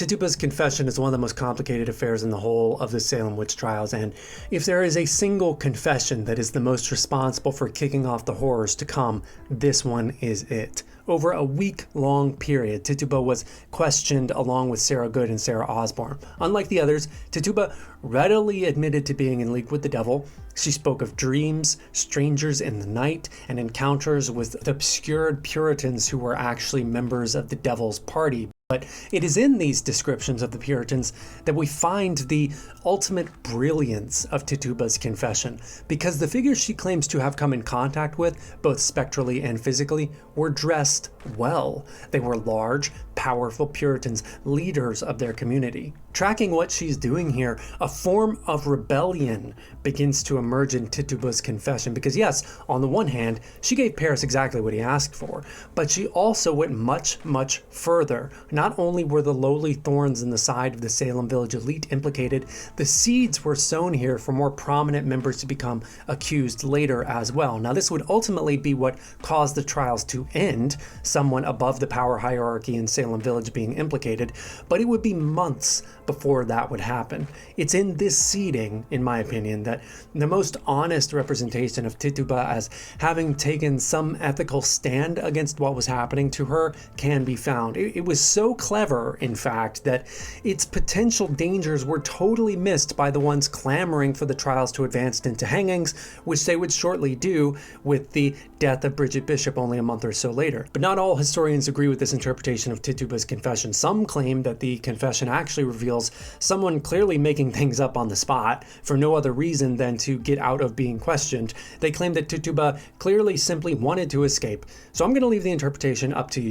Tituba's confession is one of the most complicated affairs in the whole of the Salem witch trials, and if there is a single confession that is the most responsible for kicking off the horrors to come, this one is it. Over a week-long period, Tituba was questioned along with Sarah Good and Sarah Osborne. Unlike the others, Tituba readily admitted to being in league with the devil. She spoke of dreams, strangers in the night, and encounters with obscured Puritans who were actually members of the devil's party. But it is in these descriptions of the Puritans that we find the ultimate brilliance of Tituba's confession, because the figures she claims to have come in contact with, both spectrally and physically, were dressed well. They were large, powerful Puritans, leaders of their community. Tracking what she's doing here, a form of rebellion begins to emerge in Tituba's confession, because yes, on the one hand, she gave Paris exactly what he asked for, but she also went much, much further. Not only were the lowly thorns in the side of the Salem village elite implicated, the seeds were sown here for more prominent members to become accused later as well. Now, this would ultimately be what caused the trials to end, someone above the power hierarchy in Salem village being implicated, but it would be months before that would happen. It's in this seeding, in my opinion, that the most honest representation of Tituba as having taken some ethical stand against what was happening to her can be found. It was so clever, in fact, that its potential dangers were totally missed by the ones clamoring for the trials to advance into hangings, which they would shortly do with the death of Bridget Bishop only a month or so later. But not all historians agree with this interpretation of Tituba's confession. Some claim that the confession actually reveals someone clearly making things up on the spot for no other reason than to get out of being questioned. They claim that Tituba clearly simply wanted to escape. So I'm going to leave the interpretation up to you.